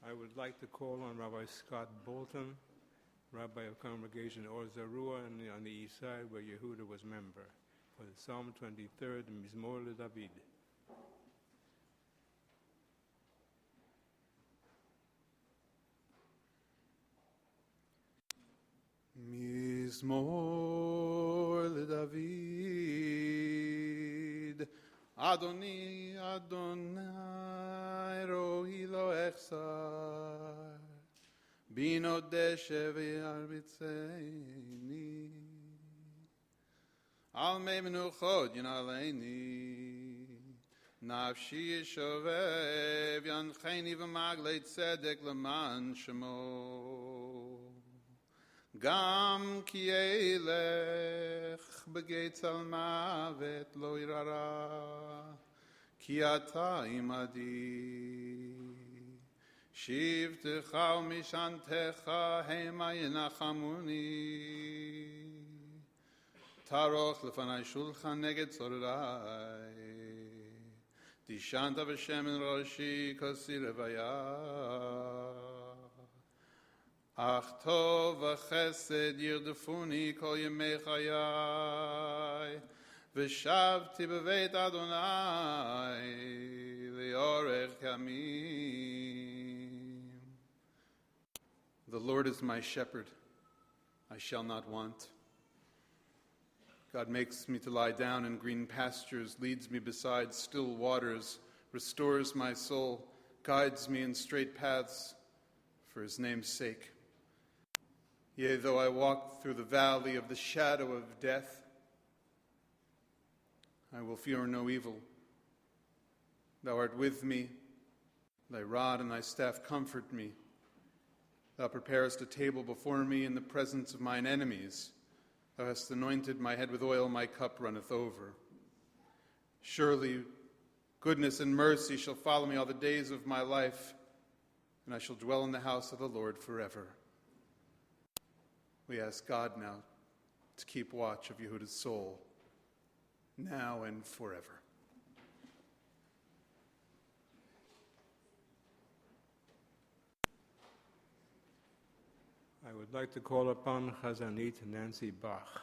I would like to call on Rabbi Scott Bolton, Rabbi of Congregation Or Zarua on the east side where Yehuda was member, for the Psalm 23rd, Mizmor LeDavid. Mizmor LeDavid, Adoni, Adonai, Rohi lo echsar, Bino deshe ve'arbitzeini, Al mei menuchot yinaleini, Nafshi yishovev, Yancheni v'maglei tzedek leman shemo. Gam ki elech begeit al mavet lo irara, ki ata imadi. Shivtecha umishantecha hema yenachamuni. Taroch lefanai shulchan neged zorai. Dishanta v'shem in roshi kosi revaya. Ach tov v'chesed yirdefuni kol yemei chayai, v'shavti b'veit Adonai le'orech yamim. The Lord is my shepherd, I shall not want. God makes me to lie down in green pastures, leads me beside still waters, restores my soul, guides me in straight paths for his name's sake. Yea, though I walk through the valley of the shadow of death, I will fear no evil. Thou art with me, thy rod and thy staff comfort me. Thou preparest a table before me in the presence of mine enemies. Thou hast anointed my head with oil, my cup runneth over. Surely goodness and mercy shall follow me all the days of my life, and I shall dwell in the house of the Lord forever. We ask God now to keep watch of Yehuda's soul, now and forever. I would like to call upon Hazzanit Nancy Bach.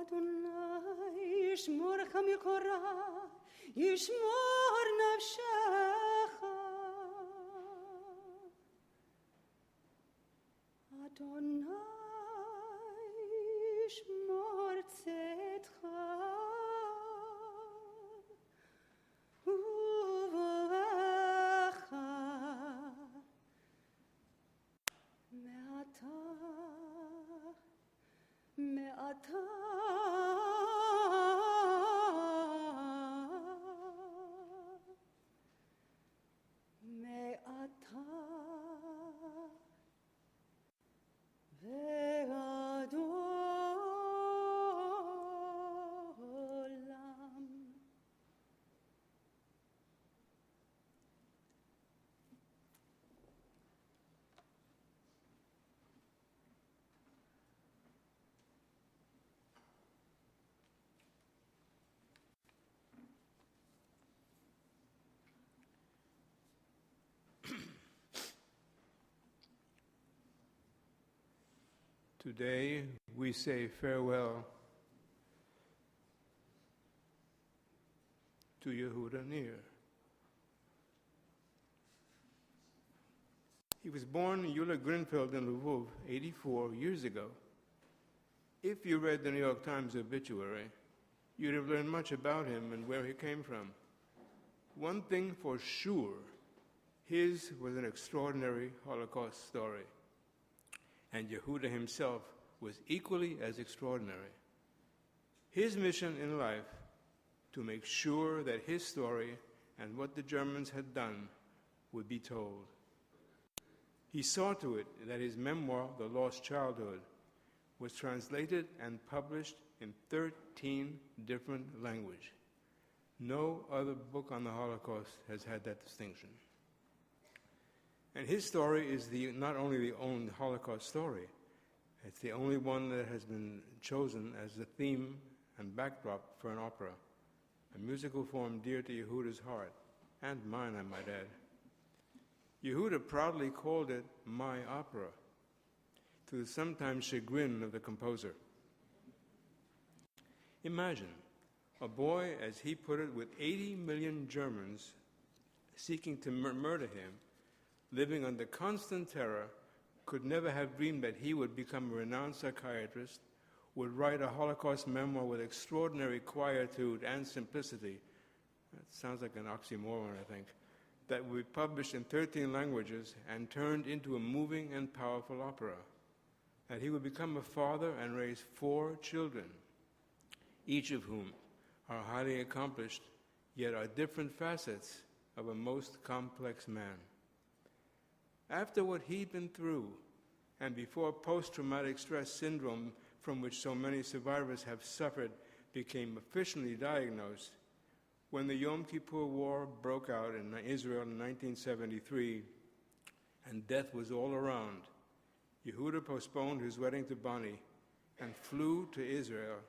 Adonai ישמורך מקורה, ישמור נפשך. אדוני ישמור צאתך ובואך מעתה ועד עולם. Today we say farewell to Yehuda Nir. He was born in Eula Grinfeld in Lvov 84 years ago. If you read the New York Times obituary, you'd have learned much about him and where he came from. One thing for sure, his was an extraordinary Holocaust story. And Yehuda himself was equally as extraordinary. His mission in life, to make sure that his story and what the Germans had done would be told. He saw to it that his memoir, The Lost Childhood, was translated and published in 13 different languages. No other book on the Holocaust has had that distinction. And his story is not only the only Holocaust story, it's the only one that has been chosen as the theme and backdrop for an opera, a musical form dear to Yehuda's heart, and mine, I might add. Yehuda proudly called it my opera, to the sometimes chagrin of the composer. Imagine a boy, as he put it, with 80 million Germans seeking to murder him, living under constant terror, could never have dreamed that he would become a renowned psychiatrist, would write a Holocaust memoir with extraordinary quietude and simplicity. That sounds like an oxymoron, I think. That would be published in 13 languages and turned into a moving and powerful opera. That he would become a father and raise 4 children, each of whom are highly accomplished, yet are different facets of a most complex man. After what he'd been through, and before post-traumatic stress syndrome, from which so many survivors have suffered, became officially diagnosed, when the Yom Kippur War broke out in Israel in 1973, and death was all around, Yehuda postponed his wedding to Bonnie and flew to Israel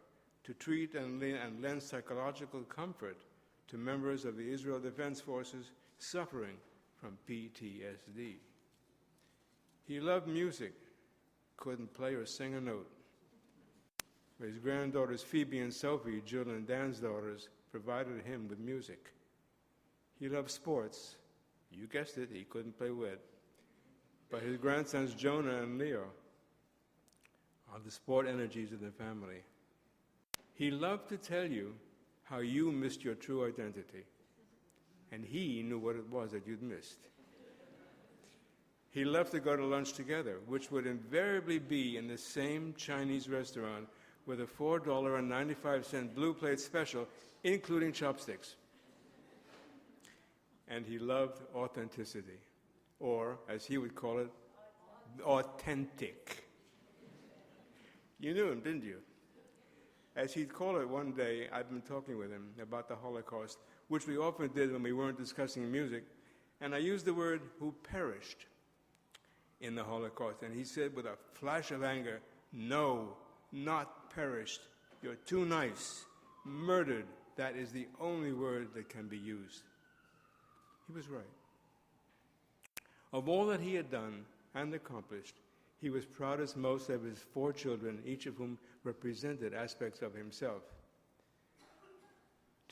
to treat and lend psychological comfort to members of the Israel Defense Forces suffering from PTSD. He loved music, couldn't play or sing a note. His granddaughters Phoebe and Sophie, Jill and Dan's daughters, provided him with music. He loved sports. You guessed it, he couldn't play with. But his grandsons Jonah and Leo are the sport energies of the family. He loved to tell you how you missed your true identity, and he knew what it was that you'd missed. He loved to go to lunch together, which would invariably be in the same Chinese restaurant with a $4.95 blue plate special, including chopsticks. And he loved authenticity, or, as he would call it, authentic. You knew him, didn't you? As he'd call it one day, I'd been talking with him about the Holocaust, which we often did when we weren't discussing music, and I used the word "who perished" in the Holocaust, and he said with a flash of anger, "No, not perished. You're too nice. Murdered. That is the only word that can be used." He was right. Of all that he had done and accomplished, he was proudest most of his 4 children, each of whom represented aspects of himself.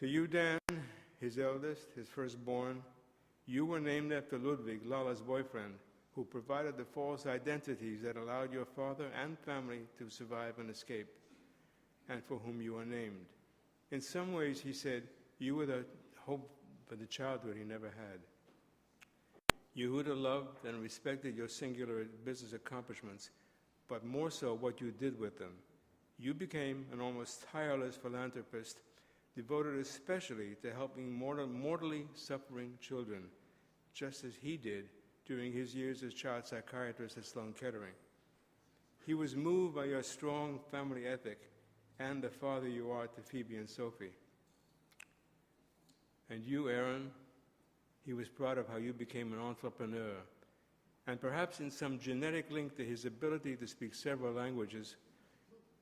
To you, Dan, his eldest, his firstborn, you were named after Ludwig, Lala's boyfriend, who provided the false identities that allowed your father and family to survive and escape, and for whom you were named. In some ways, he said, you were the hope for the childhood he never had. Yehuda loved and respected your singular business accomplishments, but more so what you did with them. You became an almost tireless philanthropist, devoted especially to helping mortally suffering children, just as he did during his years as child psychiatrist at Sloan Kettering. He was moved by your strong family ethic and the father you are to Phoebe and Sophie. And you, Aaron, he was proud of how you became an entrepreneur, and perhaps in some genetic link to his ability to speak several languages,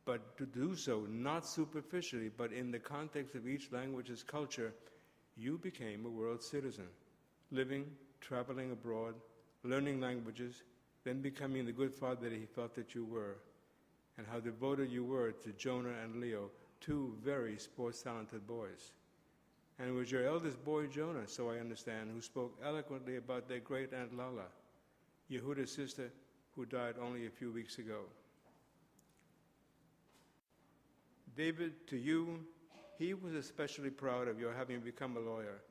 but to do so not superficially, but in the context of each language's culture, you became a world citizen, living, traveling abroad, learning languages, then becoming the good father that he felt that you were, and how devoted you were to Jonah and Leo, two very sports-talented boys. And it was your eldest boy, Jonah, so I understand, who spoke eloquently about their great-aunt Lala, Yehuda's sister, who died only a few weeks ago. David, to you, he was especially proud of your having become a lawyer,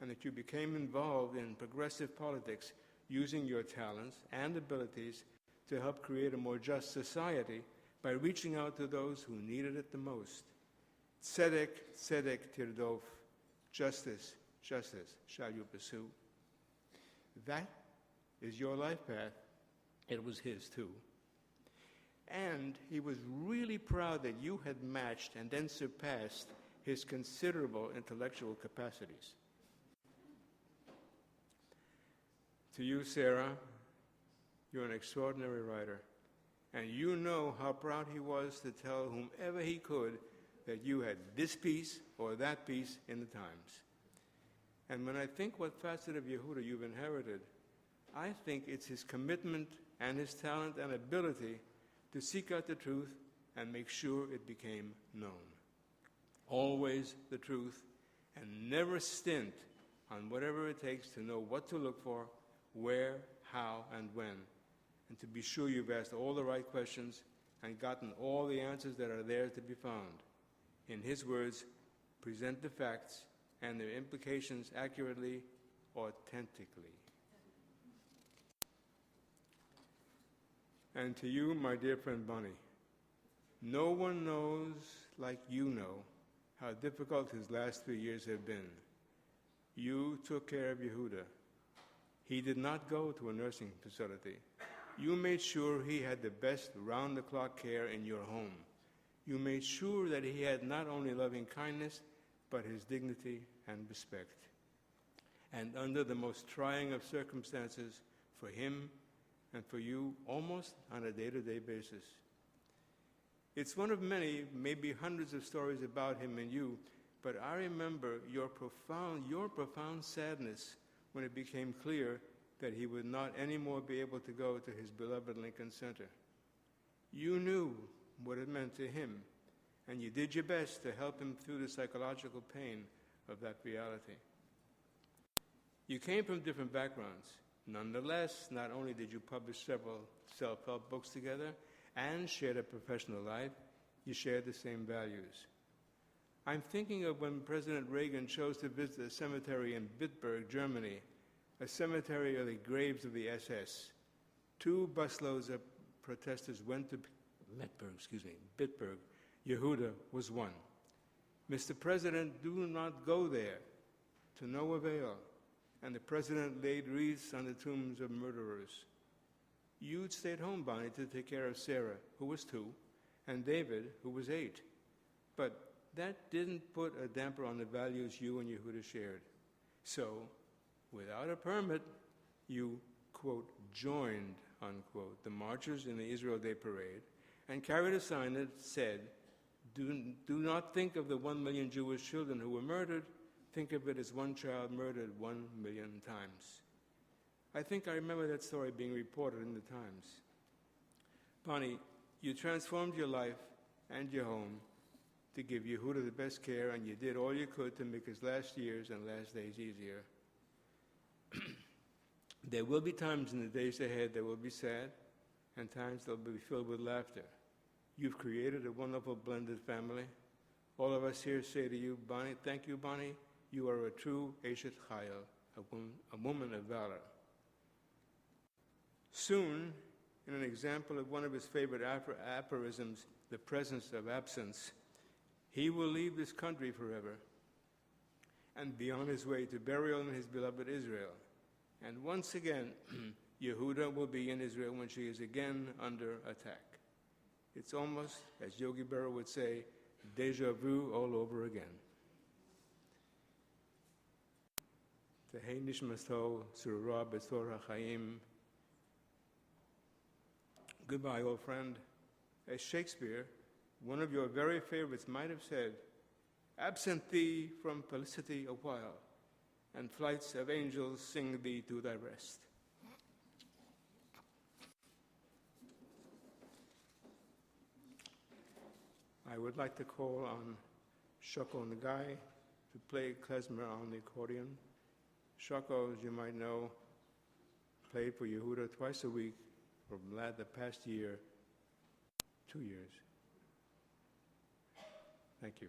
and that you became involved in progressive politics, using your talents and abilities to help create a more just society by reaching out to those who needed it the most. Tzedek, tzedek tirdof. Justice, justice shall you pursue. That is your life path. It was his too. And he was really proud that you had matched and then surpassed his considerable intellectual capacities. To you, Sarah, you're an extraordinary writer, and you know how proud he was to tell whomever he could that you had this piece or that piece in the Times. And when I think what facet of Yehuda you've inherited, I think it's his commitment and his talent and ability to seek out the truth and make sure it became known. Always the truth, and never stint on whatever it takes to know what to look for, where, how, and when, and to be sure you've asked all the right questions and gotten all the answers that are there to be found. In his words, present the facts and their implications accurately, authentically. And to you, my dear friend Bonnie, no one knows like you know how difficult his last 3 years have been. You took care of Yehuda. He did not go to a nursing facility. You made sure he had the best round-the-clock care in your home. You made sure that he had not only loving kindness, but his dignity and respect. And under the most trying of circumstances for him and for you, almost on a day-to-day basis. It's one of many, maybe hundreds of stories about him and you, but I remember your profound sadness when it became clear that he would not anymore be able to go to his beloved Lincoln Center. You knew what it meant to him, and you did your best to help him through the psychological pain of that reality. You came from different backgrounds. Nonetheless, not only did you publish several self-help books together and shared a professional life, you shared the same values. I'm thinking of when President Reagan chose to visit a cemetery in Bitburg, Germany, a cemetery of the graves of the SS. 2 busloads of protesters went to Bitburg. Yehuda was one. Mr. President, do not go there, to no avail. And the president laid wreaths on the tombs of murderers. You'd stayed home, Bonnie, to take care of Sarah, who was 2, and David, who was 8. But that didn't put a damper on the values you and Yehuda shared. So, without a permit, you, quote, joined, unquote, the marchers in the Israel Day Parade and carried a sign that said, do not think of the 1 million Jewish children who were murdered. Think of it as one child murdered 1 million times. I think I remember that story being reported in the Times. Bonnie, you transformed your life and your home to give Yehuda the best care, and you did all you could to make his last years and last days easier. There will be times in the days ahead that will be sad, and times that will be filled with laughter. You've created a wonderful blended family. All of us here say to you, Bonnie, thank you, Bonnie. You are a true Eshet Chayil, a woman of valor. Soon, in an example of one of his favorite aphorisms, the presence of absence, he will leave this country forever and be on his way to burial in his beloved Israel. And once again, Yehuda will be in Israel when she is again under attack. It's almost, as Yogi Berra would say, deja vu all over again. Tehei nishmato surah b'tor ha'chaim. Goodbye, old friend. As Shakespeare, one of your very favorites, might have said, absent thee from felicity a while, and flights of angels sing thee to thy rest. I would like to call on Shoko Nagai to play klezmer on the accordion. Shoko, as you might know, played for Yehuda twice a week for the past year, 2 years. Thank you.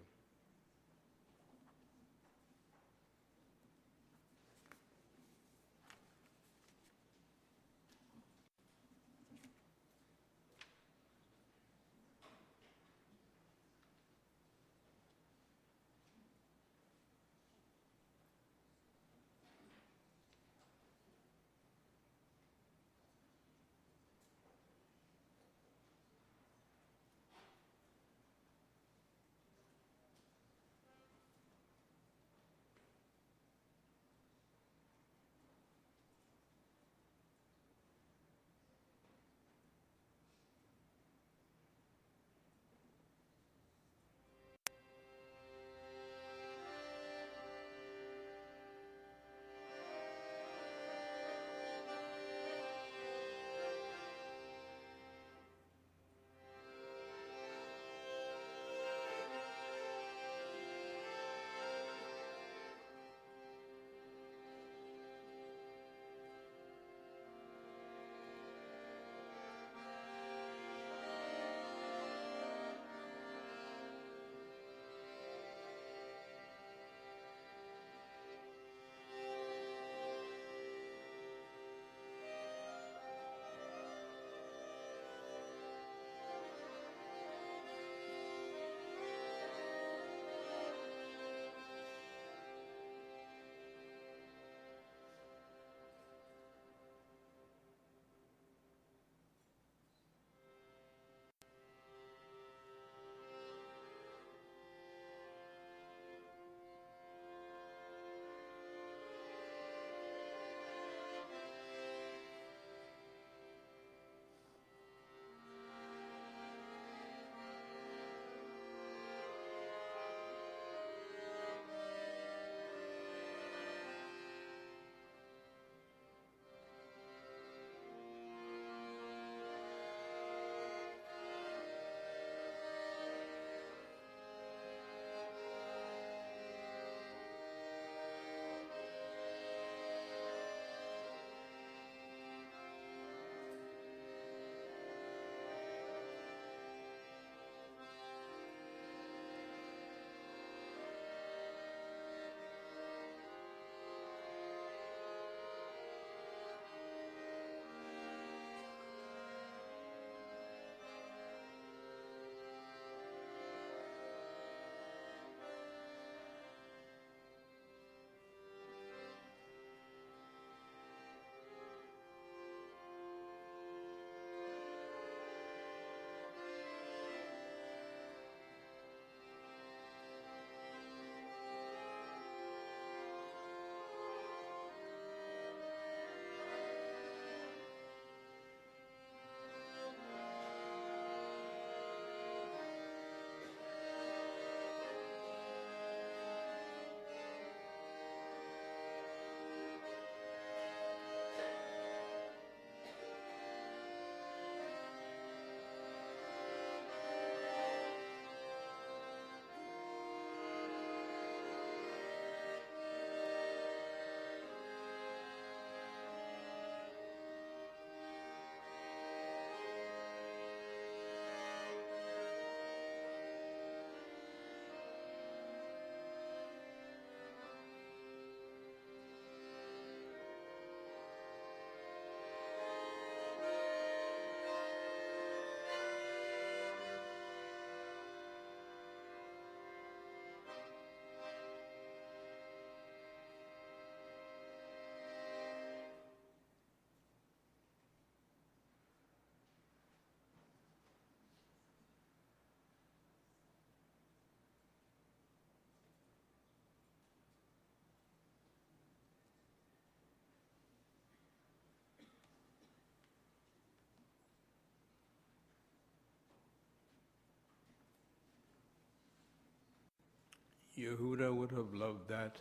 Yehuda would have loved that.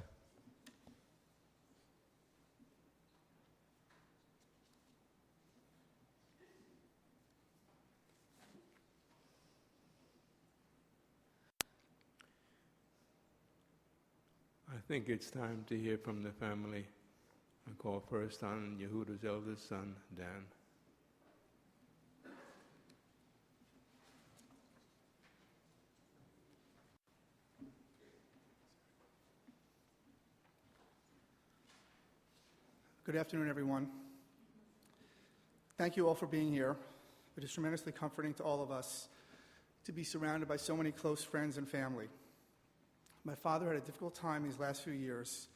I think it's time to hear from the family. I call first on Yehuda's eldest son, Dan. Good afternoon, everyone. Thank you all for being here. It is tremendously comforting to all of us to be surrounded by so many close friends and family. My father had a difficult time these last few years,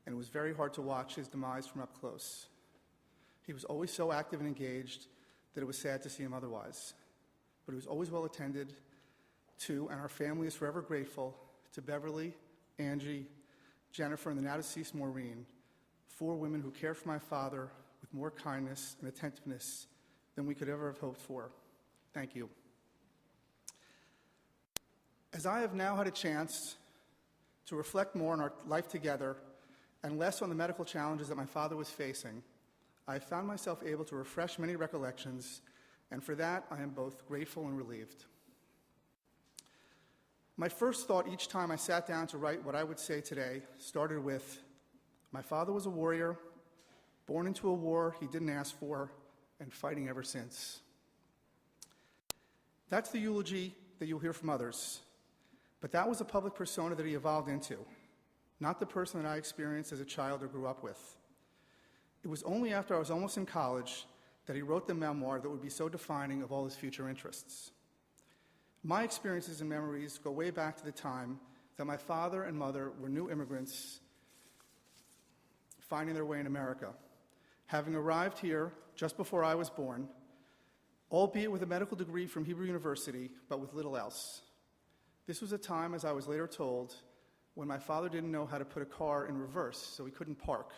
and it was very hard to watch his demise from up close. He was always so active and engaged that it was sad to see him otherwise. But he was always well attended to, and our family is forever grateful to Beverly, Angie, Jennifer, and the now-deceased Maureen, 4 women who cared for my father with more kindness and attentiveness than we could ever have hoped for. Thank you. As I have now had a chance to reflect more on our life together and less on the medical challenges that my father was facing, I have found myself able to refresh many recollections, and for that I am both grateful and relieved. My first thought each time I sat down to write what I would say today started with, my father was a warrior, born into a war he didn't ask for, and fighting ever since. That's the eulogy that you'll hear from others. But that was a public persona that he evolved into, not the person that I experienced as a child or grew up with. It was only after I was almost in college that he wrote the memoir that would be so defining of all his future interests. My experiences and memories go way back to the time that my father and mother were new immigrants finding their way in America, having arrived here just before I was born, albeit with a medical degree from Hebrew University, but with little else. This was a time, as I was later told, when my father didn't know how to put a car in reverse, so he couldn't park.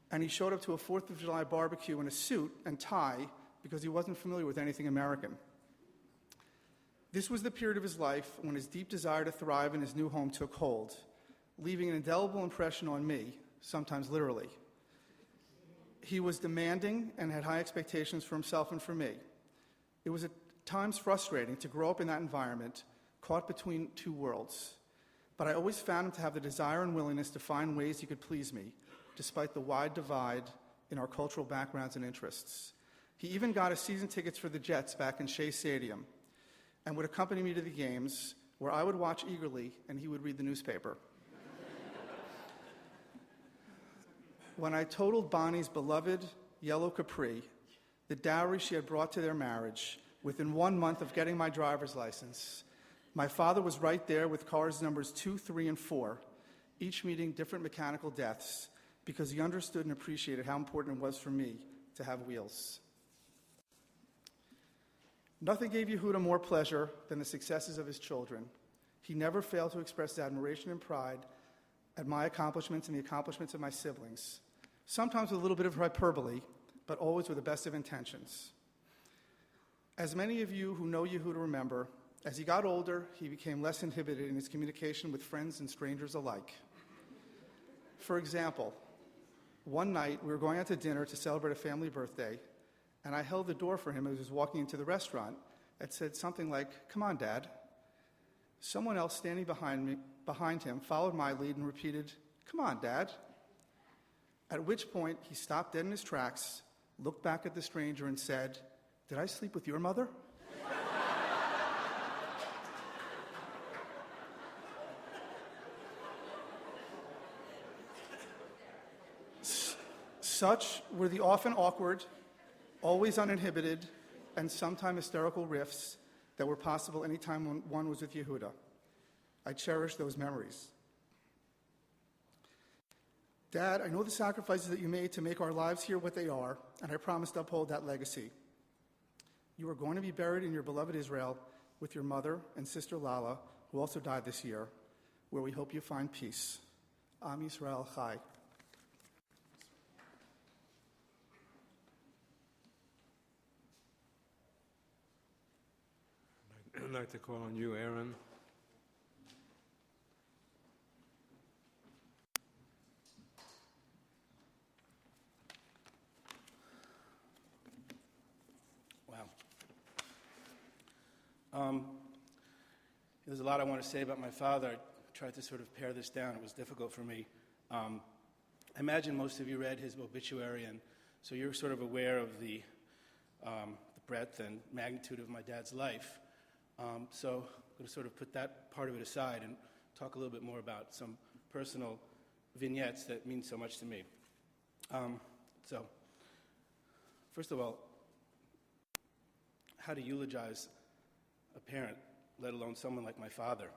And he showed up to a 4th of July barbecue in a suit and tie because he wasn't familiar with anything American. This was the period of his life when his deep desire to thrive in his new home took hold, leaving an indelible impression on me, sometimes literally. He was demanding and had high expectations for himself and for me. It was at times frustrating to grow up in that environment, caught between 2 worlds. But I always found him to have the desire and willingness to find ways he could please me, despite the wide divide in our cultural backgrounds and interests. He even got us season tickets for the Jets back in Shea Stadium and would accompany me to the games, where I would watch eagerly and he would read the newspaper. When I totaled Bonnie's beloved yellow Capri, the dowry she had brought to their marriage, within 1 month of getting my driver's license, my father was right there with cars numbers 2, 3, and 4, each meeting different mechanical deaths, because he understood and appreciated how important it was for me to have wheels. Nothing gave Yehuda more pleasure than the successes of his children. He never failed to express his admiration and pride at my accomplishments and the accomplishments of my siblings, sometimes with a little bit of hyperbole, but always with the best of intentions. As many of you who know Yehuda remember, as he got older, he became less inhibited in his communication with friends and strangers alike. For example, one night we were going out to dinner to celebrate a family birthday, and I held the door for him as he was walking into the restaurant and said something like, "Come on, Dad." Someone else standing behind him followed my lead and repeated, "Come on, Dad." At which point he stopped dead in his tracks, looked back at the stranger and said, "Did I sleep with your mother?" Such were the often awkward, always uninhibited, and sometimes hysterical riffs that were possible any time one was with Yehuda. I cherish those memories. Dad, I know the sacrifices that you made to make our lives here what they are, and I promise to uphold that legacy. You are going to be buried in your beloved Israel with your mother and sister Lala, who also died this year, where we hope you find peace. Am Yisrael Chai. I'd like to call on you, Aaron. There's a lot I want to say about my father. I tried to sort of pare this down. It was difficult for me. I imagine most of you read his obituary, and so you're sort of aware of the breadth and magnitude of my dad's life. So I'm going to sort of put that part of it aside and talk a little bit more about some personal vignettes that mean so much to me. So, first of all, how to eulogize a parent, let alone someone like my father.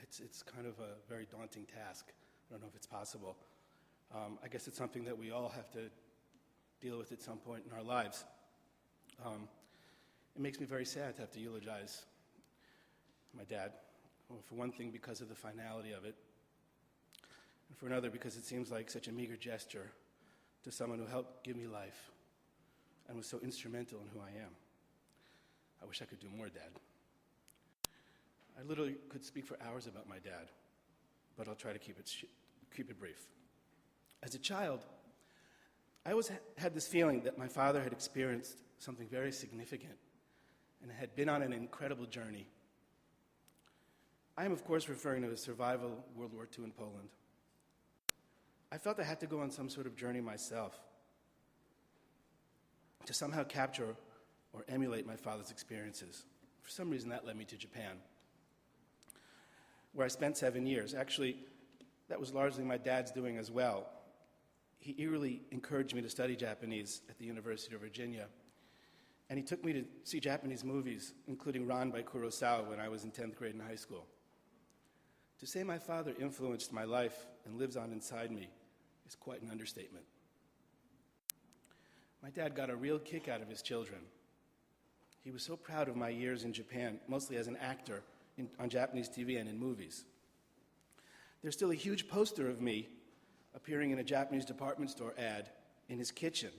It's kind of a very daunting task. I don't know if it's possible. I guess it's something that we all have to deal with at some point in our lives. It makes me very sad to have to eulogize my dad. Well, for one thing, because of the finality of it, and for another, because it seems like such a meager gesture to someone who helped give me life and was so instrumental in who I am. I wish I could do more, Dad. I literally could speak for hours about my dad, but I'll try to keep it brief. As a child, I always had this feeling that my father had experienced something very significant and had been on an incredible journey. I am, of course, referring to his survival of World War II in Poland. I felt I had to go on some sort of journey myself to somehow capture or emulate my father's experiences. For some reason, that led me to Japan, where I spent 7 years. Actually, that was largely my dad's doing as well. He eagerly encouraged me to study Japanese at the University of Virginia, and he took me to see Japanese movies, including Ran by Kurosawa, when I was in 10th grade in high school. To say my father influenced my life and lives on inside me is quite an understatement. My dad got a real kick out of his children. He was so proud of my years in Japan, mostly as an actor on Japanese TV and in movies. There's still a huge poster of me appearing in a Japanese department store ad in his kitchen.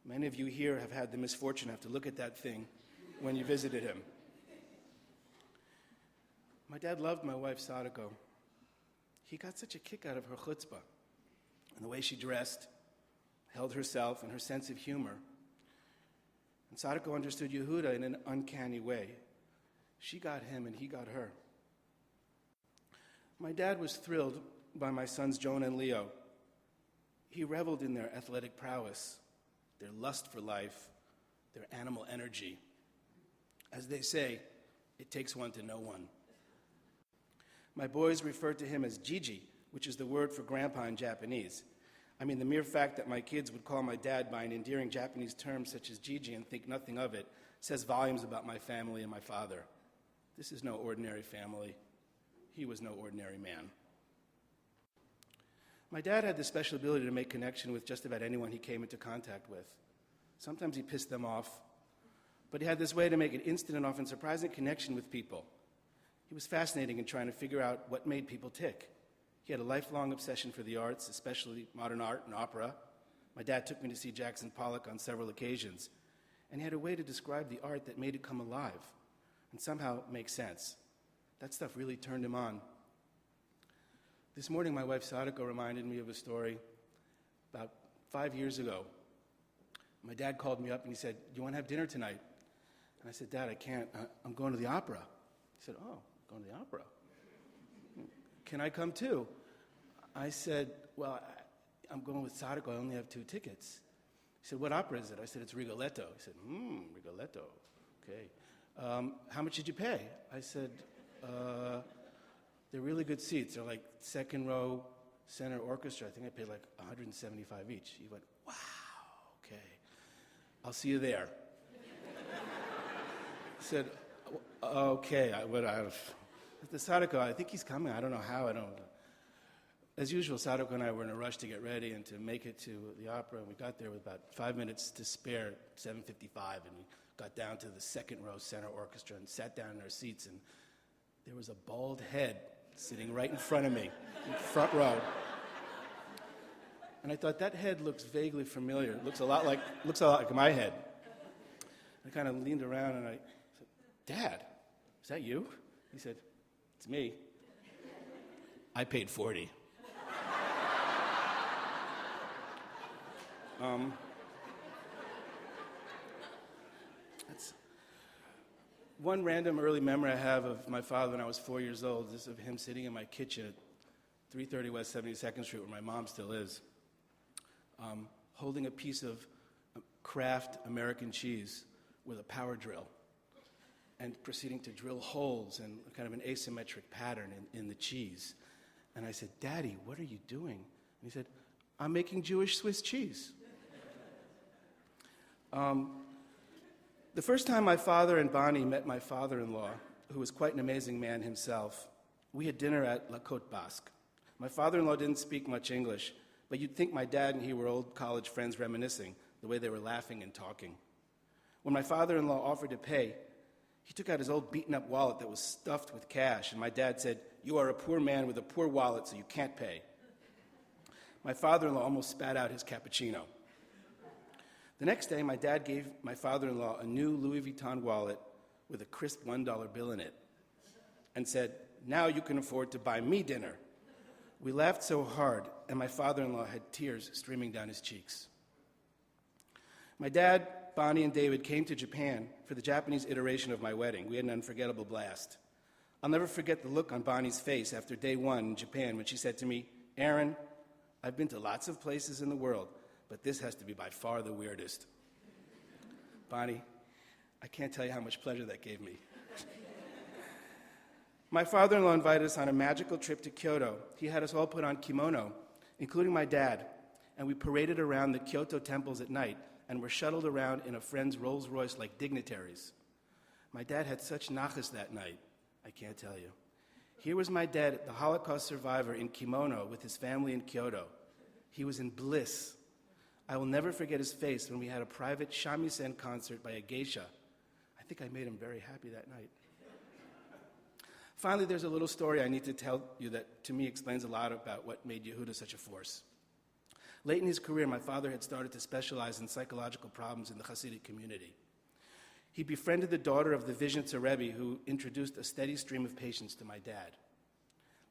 Many of you here have had the misfortune to have to look at that thing when you visited him. My dad loved my wife, Sadako. He got such a kick out of her chutzpah and the way she dressed, held herself, and her sense of humor. And Sadako understood Yehuda in an uncanny way. She got him and he got her. My dad was thrilled by my sons Jonah and Leo. He reveled in their athletic prowess, their lust for life, their animal energy. As they say, it takes one to know one. My boys referred to him as Gigi, which is the word for grandpa in Japanese. I mean, the mere fact that my kids would call my dad by an endearing Japanese term such as Gigi and think nothing of it says volumes about my family and my father. This is no ordinary family. He was no ordinary man. My dad had the special ability to make connection with just about anyone he came into contact with. Sometimes he pissed them off, but he had this way to make an instant and often surprising connection with people. He was fascinating in trying to figure out what made people tick. He had a lifelong obsession for the arts, especially modern art and opera. My dad took me to see Jackson Pollock on several occasions, and he had a way to describe the art that made it come alive and somehow make sense. That stuff really turned him on. This morning, my wife Sadako reminded me of a story about 5 years ago. My dad called me up and he said, "Do you want to have dinner tonight?" And I said, "Dad, I can't. I'm going to the opera." He said, "Oh, going to the opera? Can I come too?" I said, "Well, I'm going with Sadako. I only have 2 tickets." He said, "What opera is it?" I said, "It's Rigoletto." He said, Rigoletto. Okay. How much did you pay? I said, they're really good seats. They're like second row, center orchestra. I think I paid like $175 each. He went, "Wow, okay. I'll see you there." I said, "Okay." The Sadako, I think he's coming. I don't know how. As usual, Sadako and I were in a rush to get ready and to make it to the opera. And we got there with about 5 minutes to spare, 7:55, and we got down to the second row center orchestra and sat down in our seats. And there was a bald head sitting right in front of me, in the front row. And I thought, that head looks vaguely familiar. It looks a lot like my head. I kind of leaned around and I said, "Dad, is that you?" He said, "It's me." I paid $40. One random early memory I have of my father when I was 4 years old is of him sitting in my kitchen at 330 West 72nd Street, where my mom still is, holding a piece of Kraft American cheese with a power drill and proceeding to drill holes in kind of an asymmetric pattern in the cheese. And I said, "Daddy, what are you doing?" And he said, "I'm making Jewish Swiss cheese." The first time my father and Bonnie met my father-in-law, who was quite an amazing man himself, we had dinner at La Côte Basque. My father-in-law didn't speak much English, but you'd think my dad and he were old college friends reminiscing, the way they were laughing and talking. When my father-in-law offered to pay, he took out his old beaten-up wallet that was stuffed with cash, and my dad said, "You are a poor man with a poor wallet, so you can't pay." My father-in-law almost spat out his cappuccino. The next day, my dad gave my father-in-law a new Louis Vuitton wallet with a crisp $1 bill in it and said, "Now you can afford to buy me dinner." We laughed so hard, and my father-in-law had tears streaming down his cheeks. My dad, Bonnie, and David came to Japan for the Japanese iteration of my wedding. We had an unforgettable blast. I'll never forget the look on Bonnie's face after day one in Japan when she said to me, "Aaron, I've been to lots of places in the world, but this has to be by far the weirdest." Bonnie, I can't tell you how much pleasure that gave me. My father-in-law invited us on a magical trip to Kyoto. He had us all put on kimono, including my dad, and we paraded around the Kyoto temples at night and were shuttled around in a friend's Rolls Royce like dignitaries. My dad had such nachas that night, I can't tell you. Here was my dad, the Holocaust survivor, in kimono with his family in Kyoto. He was in bliss. I will never forget his face when we had a private shamisen concert by a geisha. I think I made him very happy that night. Finally, there's a little story I need to tell you that, to me, explains a lot about what made Yehuda such a force. Late in his career, my father had started to specialize in psychological problems in the Hasidic community. He befriended the daughter of the Vizhnitzer Rebbe, who introduced a steady stream of patients to my dad.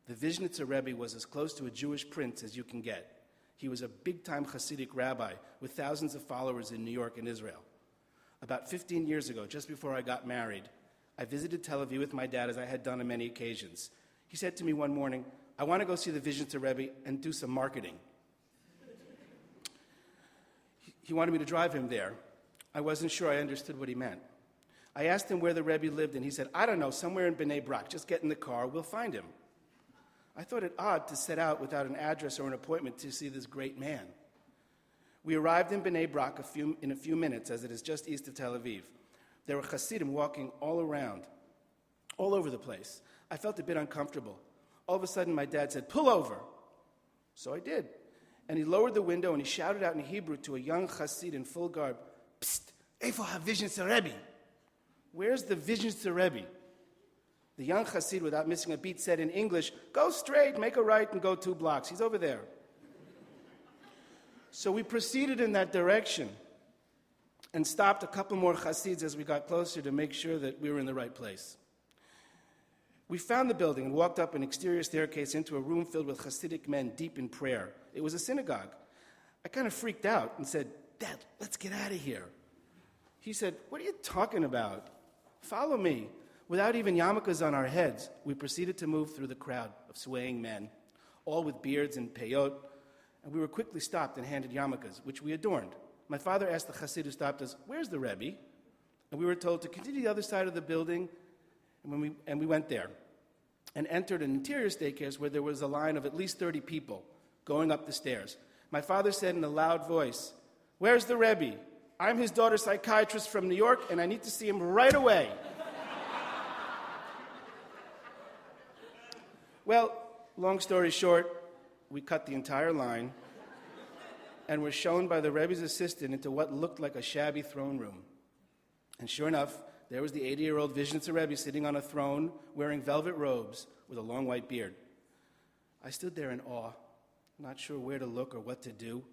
The Vizhnitzer Rebbe was as close to a Jewish prince as you can get. He was a big-time Hasidic rabbi with thousands of followers in New York and Israel. About 15 years ago, just before I got married, I visited Tel Aviv with my dad, as I had done on many occasions. He said to me one morning, "I want to go see the Vizhnitzer Rebbe and do some marketing." He wanted me to drive him there. I wasn't sure I understood what he meant. I asked him where the Rebbe lived, and he said, "I don't know, somewhere in Bnei Brak. Just get in the car, we'll find him." I thought it odd to set out without an address or an appointment to see this great man. We arrived in Bnei Brak in a few minutes, as it is just east of Tel Aviv. There were Hasidim walking all around, all over the place. I felt a bit uncomfortable. All of a sudden, my dad said, "Pull over." So I did. And he lowered the window and he shouted out in Hebrew to a young Hasid in full garb, "Psst, Eifo ha-Vizhnitzer Rebbe?" Where's the Vizhnitzer Rebbe? The young Hasid, without missing a beat, said in English, "Go straight, make a right, and go 2 blocks. He's over there." So we proceeded in that direction and stopped a couple more Hasids as we got closer to make sure that we were in the right place. We found the building and walked up an exterior staircase into a room filled with Hasidic men deep in prayer. It was a synagogue. I kind of freaked out and said, "Dad, let's get out of here." He said, "What are you talking about? Follow me." Without even yarmulkes on our heads, we proceeded to move through the crowd of swaying men, all with beards and peyot, and we were quickly stopped and handed yarmulkes, which we adorned. My father asked the Hasid who stopped us, "Where's the Rebbe?" And we were told to continue the other side of the building, and we went there and entered an interior staircase where there was a line of at least 30 people going up the stairs. My father said in a loud voice, "Where's the Rebbe? I'm his daughter's psychiatrist from New York, and I need to see him right away." Well, long story short, we cut the entire line and were shown by the Rebbe's assistant into what looked like a shabby throne room. And sure enough, there was the 80-year-old Vizhnitzer Rebbe sitting on a throne, wearing velvet robes with a long white beard. I stood there in awe, not sure where to look or what to do.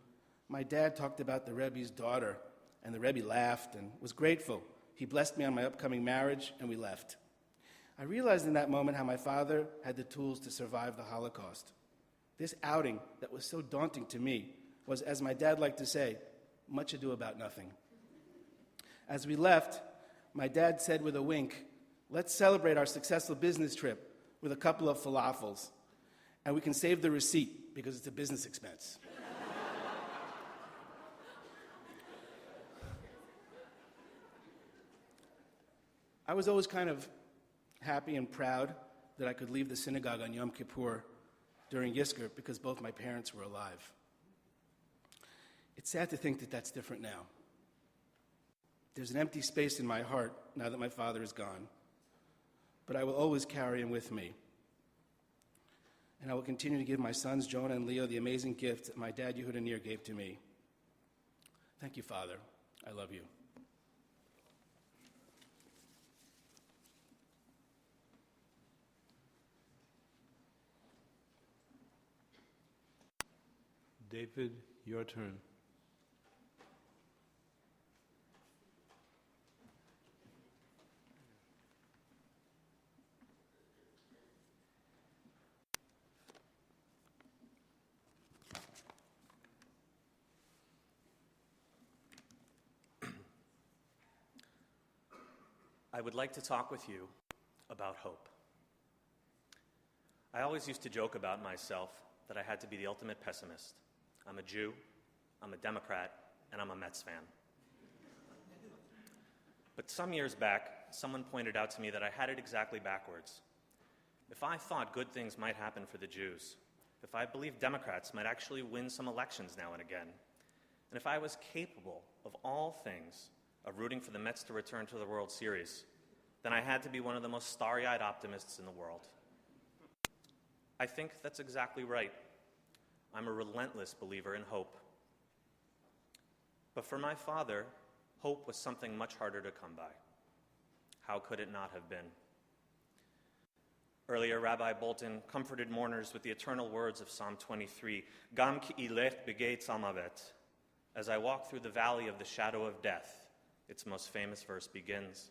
My dad talked about the Rebbe's daughter, and the Rebbe laughed and was grateful. He blessed me on my upcoming marriage, and we left. I realized in that moment how my father had the tools to survive the Holocaust. This outing that was so daunting to me was, as my dad liked to say, much ado about nothing. As we left, my dad said with a wink, Let's celebrate our successful business trip with a couple of falafels, and we can save the receipt because it's a business expense. I was always kind of happy and proud that I could leave the synagogue on Yom Kippur during Yizkor because both my parents were alive. It's sad to think that that's different now. There's an empty space in my heart now that my father is gone, but I will always carry him with me. And I will continue to give my sons, Jonah and Leo, the amazing gift that my dad, Yehuda Nir, gave to me. Thank you, Father. I love you. David, your turn. I would like to talk with you about hope. I always used to joke about myself that I had to be the ultimate pessimist. I'm a Jew, I'm a Democrat, and I'm a Mets fan. But some years back, someone pointed out to me that I had it exactly backwards. If I thought good things might happen for the Jews, if I believed Democrats might actually win some elections now and again, and if I was capable of all things of rooting for the Mets to return to the World Series, then I had to be one of the most starry-eyed optimists in the world. I think that's exactly right. I'm a relentless believer in hope. But for my father, hope was something much harder to come by. How could it not have been? Earlier, Rabbi Bolton comforted mourners with the eternal words of Psalm 23, Gam ki ilech begeitz almavet. As I walk through the valley of the shadow of death, its most famous verse begins.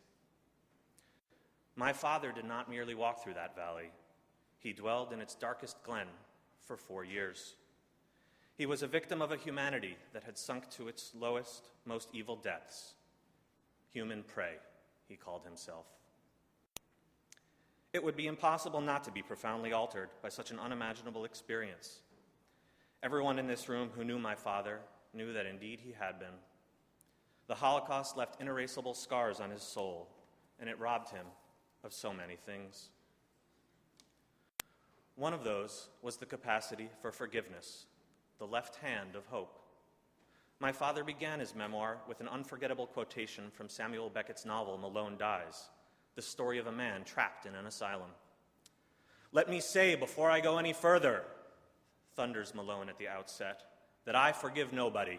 My father did not merely walk through that valley. He dwelled in its darkest glen for 4 years. He was a victim of a humanity that had sunk to its lowest, most evil depths. Human prey, he called himself. It would be impossible not to be profoundly altered by such an unimaginable experience. Everyone in this room who knew my father knew that indeed he had been. The Holocaust left inerasable scars on his soul, and it robbed him of so many things. One of those was the capacity for forgiveness, the left hand of hope. My father began his memoir with an unforgettable quotation from Samuel Beckett's novel Malone Dies, the story of a man trapped in an asylum. Let me say before I go any further, thunders Malone at the outset, that I forgive nobody.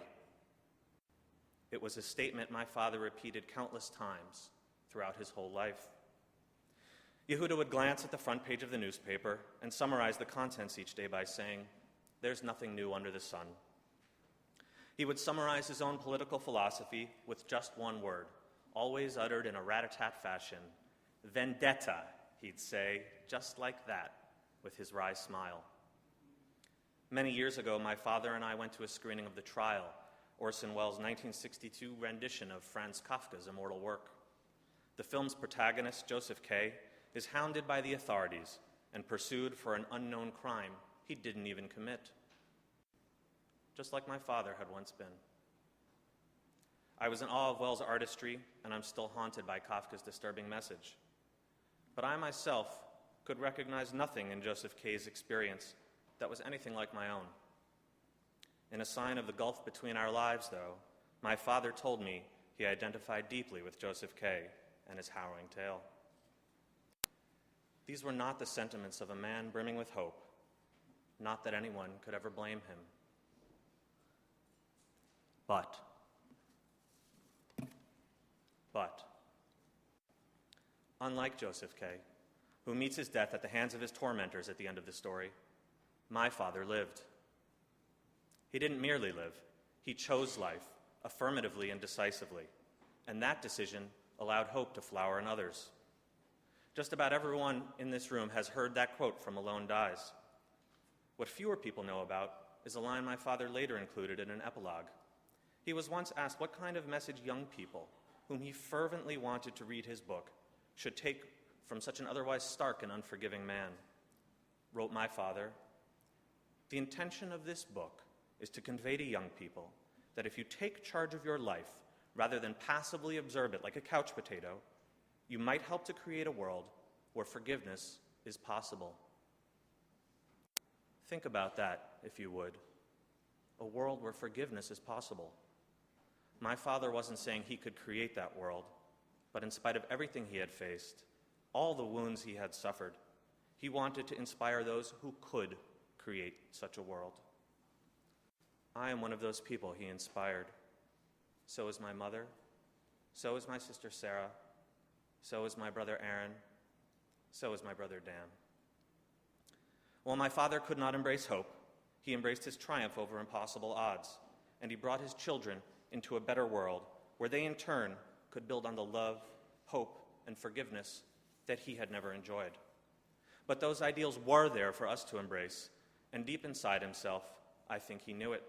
It was a statement my father repeated countless times throughout his whole life. Yehuda would glance at the front page of the newspaper and summarize the contents each day by saying, "There's nothing new under the sun." He would summarize his own political philosophy with just one word, always uttered in a rat-a-tat fashion. Vendetta, he'd say, just like that, with his wry smile. Many years ago, my father and I went to a screening of The Trial, Orson Welles' 1962 rendition of Franz Kafka's immortal work. The film's protagonist, Joseph K., is hounded by the authorities and pursued for an unknown crime he didn't even commit. Just like my father had once been. I was in awe of Welles' artistry, and I'm still haunted by Kafka's disturbing message. But I myself could recognize nothing in Joseph K.'s experience that was anything like my own. In a sign of the gulf between our lives, though, my father told me he identified deeply with Joseph K. and his harrowing tale. These were not the sentiments of a man brimming with hope, not that anyone could ever blame him. But, unlike Joseph K., who meets his death at the hands of his tormentors at the end of the story, my father lived. He didn't merely live, he chose life, affirmatively and decisively, and that decision allowed hope to flower in others. Just about everyone in this room has heard that quote from Malone Dies. What fewer people know about is a line my father later included in an epilogue. He was once asked what kind of message young people, whom he fervently wanted to read his book, should take from such an otherwise stark and unforgiving man. Wrote my father, "The intention of this book is to convey to young people that if you take charge of your life rather than passively observe it like a couch potato, you might help to create a world where forgiveness is possible." Think about that, if you would. A world where forgiveness is possible. My father wasn't saying he could create that world, but in spite of everything he had faced, all the wounds he had suffered, he wanted to inspire those who could create such a world. I am one of those people he inspired. So is my mother. So is my sister Sarah. So is my brother Aaron. So is my brother Dan. While my father could not embrace hope, he embraced his triumph over impossible odds, and he brought his children into a better world where they in turn could build on the love, hope, and forgiveness that he had never enjoyed. But those ideals were there for us to embrace, and deep inside himself, I think he knew it.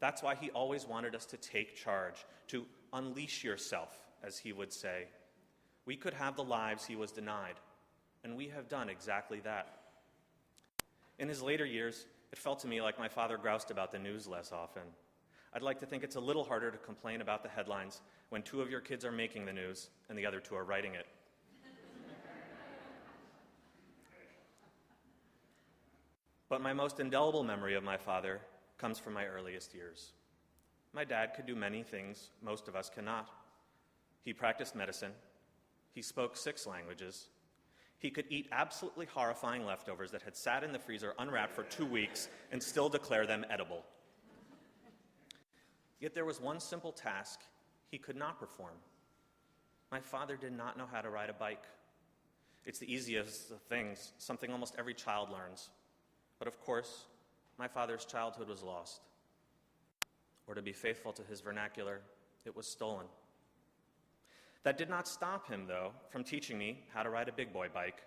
That's why he always wanted us to take charge, to unleash yourself, as he would say. We could have the lives he was denied, and we have done exactly that. In his later years, it felt to me like my father groused about the news less often. I'd like to think it's a little harder to complain about the headlines when 2 of your kids are making the news and the other 2 are writing it. But my most indelible memory of my father comes from my earliest years. My dad could do many things most of us cannot. He practiced medicine. He spoke 6 languages. He could eat absolutely horrifying leftovers that had sat in the freezer unwrapped for 2 weeks and still declare them edible. Yet there was one simple task he could not perform. My father did not know how to ride a bike. It's the easiest of things, something almost every child learns. But of course, my father's childhood was lost. Or to be faithful to his vernacular, it was stolen. That did not stop him, though, from teaching me how to ride a big boy bike.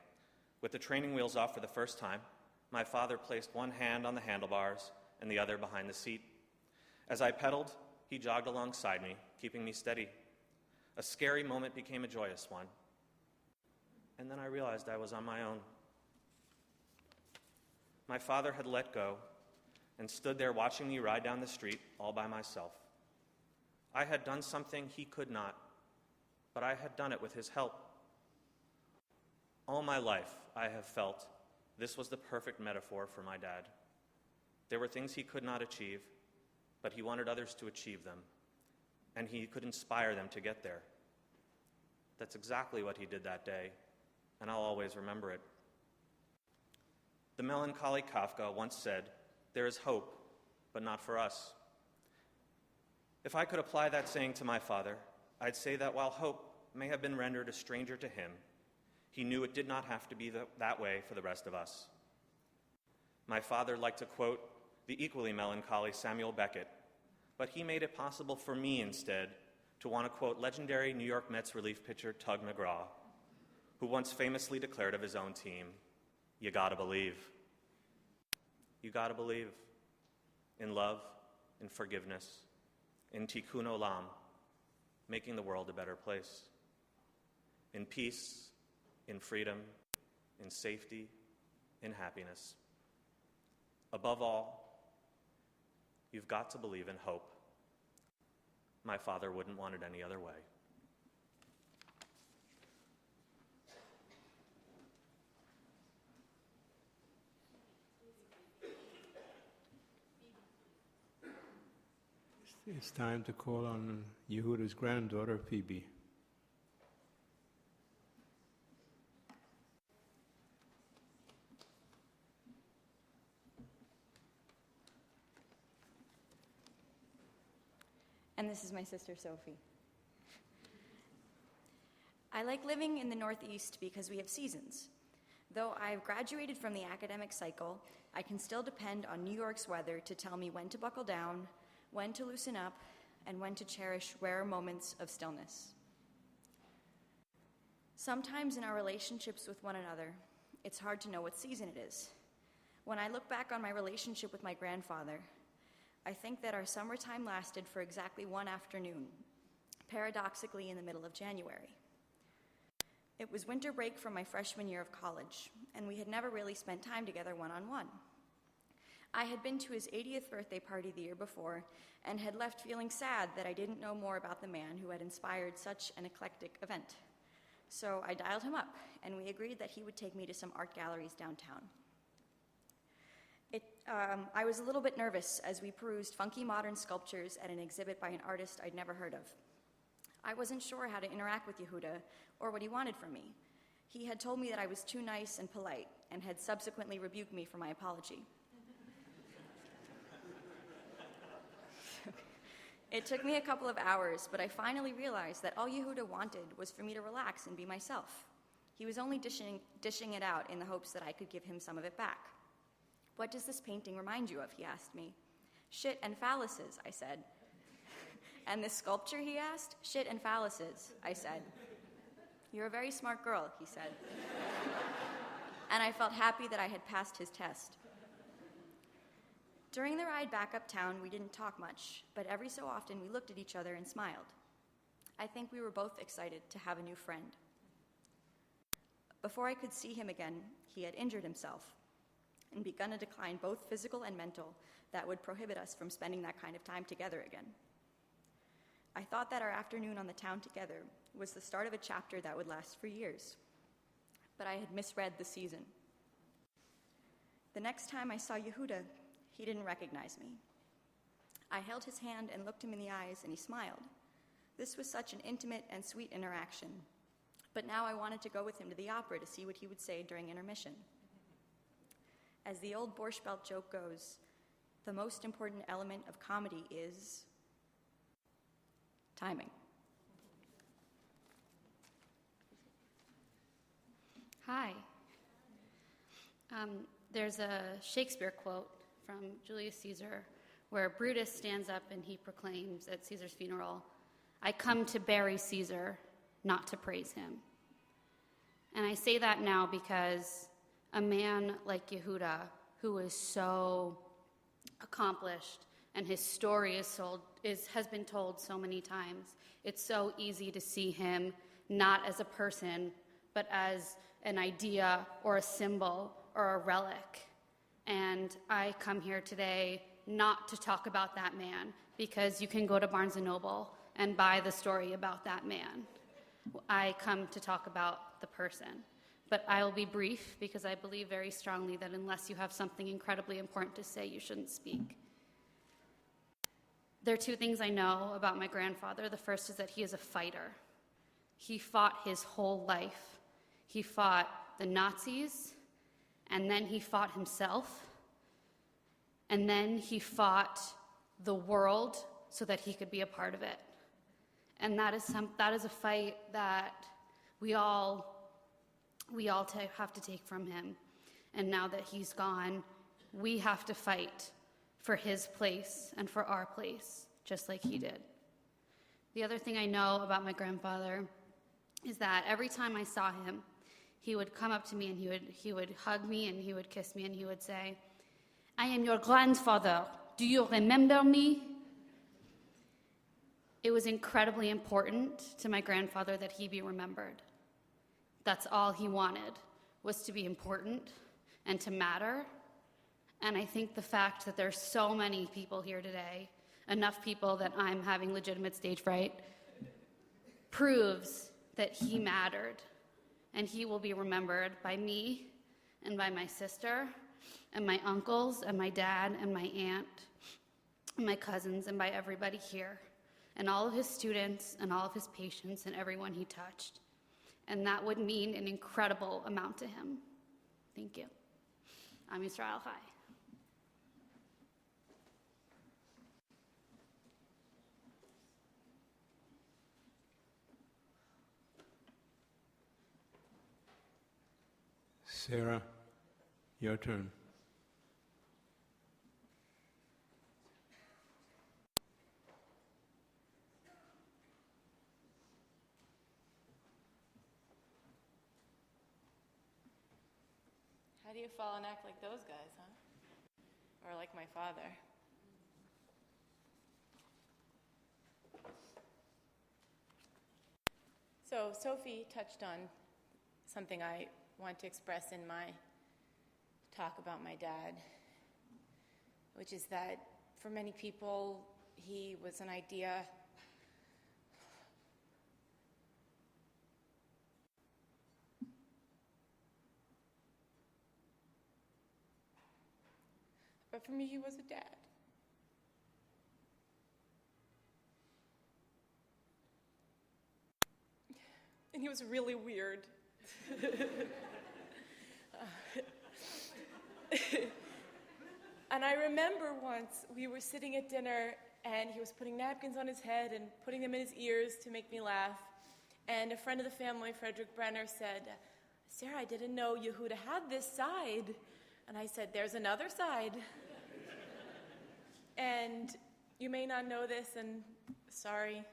With the training wheels off for the first time, my father placed one hand on the handlebars and the other behind the seat. As I pedaled, he jogged alongside me, keeping me steady. A scary moment became a joyous one. And then I realized I was on my own. My father had let go and stood there watching me ride down the street all by myself. I had done something he could not, but I had done it with his help. All my life, I have felt this was the perfect metaphor for my dad. There were things he could not achieve, but he wanted others to achieve them, and he could inspire them to get there. That's exactly what he did that day, and I'll always remember it. The melancholy Kafka once said, "There is hope, but not for us." If I could apply that saying to my father, I'd say that while hope may have been rendered a stranger to him, he knew it did not have to be that way for the rest of us. My father liked to quote the equally melancholy Samuel Beckett, but he made it possible for me instead to want to quote legendary New York Mets relief pitcher Tug McGraw, who once famously declared of his own team, "You gotta believe." You gotta believe in love, in forgiveness, in tikkun olam, making the world a better place, in peace, in freedom, in safety, in happiness. Above all, you've got to believe in hope. My father wouldn't want it any other way. It's time to call on Yehuda's granddaughter, Phoebe. And this is my sister, Sophie. I like living in the Northeast because we have seasons. Though I've graduated from the academic cycle, I can still depend on New York's weather to tell me when to buckle down, when to loosen up, and when to cherish rare moments of stillness. Sometimes in our relationships with one another, it's hard to know what season it is. When I look back on my relationship with my grandfather, I think that our summertime lasted for exactly one afternoon, paradoxically in the middle of January. It was winter break from my freshman year of college, and we had never really spent time together one-on-one. I had been to his 80th birthday party the year before and had left feeling sad that I didn't know more about the man who had inspired such an eclectic event. So I dialed him up, and we agreed that he would take me to some art galleries downtown. I was a little bit nervous as we perused funky modern sculptures at an exhibit by an artist I'd never heard of. I wasn't sure how to interact with Yehuda or what he wanted from me. He had told me that I was too nice and polite and had subsequently rebuked me for my apology. It took me a couple of hours, but I finally realized that all Yehuda wanted was for me to relax and be myself. He was only dishing it out in the hopes that I could give him some of it back. "What does this painting remind you of?" he asked me. "Shit and phalluses," I said. "And this sculpture?" he asked. "Shit and phalluses," I said. "You're a very smart girl," he said. And I felt happy that I had passed his test. During the ride back uptown, we didn't talk much, but every so often we looked at each other and smiled. I think we were both excited to have a new friend. Before I could see him again, he had injured himself and begun a decline, both physical and mental, that would prohibit us from spending that kind of time together again. I thought that our afternoon on the town together was the start of a chapter that would last for years, but I had misread the season. The next time I saw Yehuda, he didn't recognize me. I held his hand and looked him in the eyes, and he smiled. This was such an intimate and sweet interaction, but now I wanted to go with him to the opera to see what he would say during intermission. As the old Borscht Belt joke goes, the most important element of comedy is timing. Hi. There's a Shakespeare quote from Julius Caesar where Brutus stands up and he proclaims at Caesar's funeral, "I come to bury Caesar, not to praise him." And I say that now because a man like Yehuda, who is so accomplished and his story has been told so many times, it's so easy to see him not as a person, but as an idea or a symbol or a relic. And I come here today not to talk about that man, because you can go to Barnes & Noble and buy the story about that man. I come to talk about the person. But I will be brief because I believe very strongly that unless you have something incredibly important to say, you shouldn't speak. There are two things I know about my grandfather. The first is that he is a fighter. He fought his whole life. He fought the Nazis, and then he fought himself, and then he fought the world so that he could be a part of it. And that is a fight that we all have to take from him. And now that he's gone, we have to fight for his place and for our place, just like he did. The other thing I know about my grandfather is that every time I saw him, he would come up to me and he would hug me and he would kiss me and he would say, "I am your grandfather. Do you remember me?" It was incredibly important to my grandfather that he be remembered. That's all he wanted, was to be important and to matter. And I think the fact that there's so many people here today, enough people that I'm having legitimate stage fright, proves that he mattered. And he will be remembered by me and by my sister and my uncles and my dad and my aunt and my cousins and by everybody here and all of his students and all of his patients and everyone he touched. And that would mean an incredible amount to him. Thank you. I'm Yisrael Chai. Sarah, your turn. How do you fall and act like those guys, huh? Or like my father? So Sophie touched on something I want to express in my talk about my dad, which is that for many people, he was an idea. But for me, he was a dad. And he was really weird. And I remember once we were sitting at dinner and he was putting napkins on his head and putting them in his ears to make me laugh. And a friend of the family, Frederick Brenner, said, "Sarah, I didn't know Yehuda had this side." And I said, "There's another side." And you may not know this, and sorry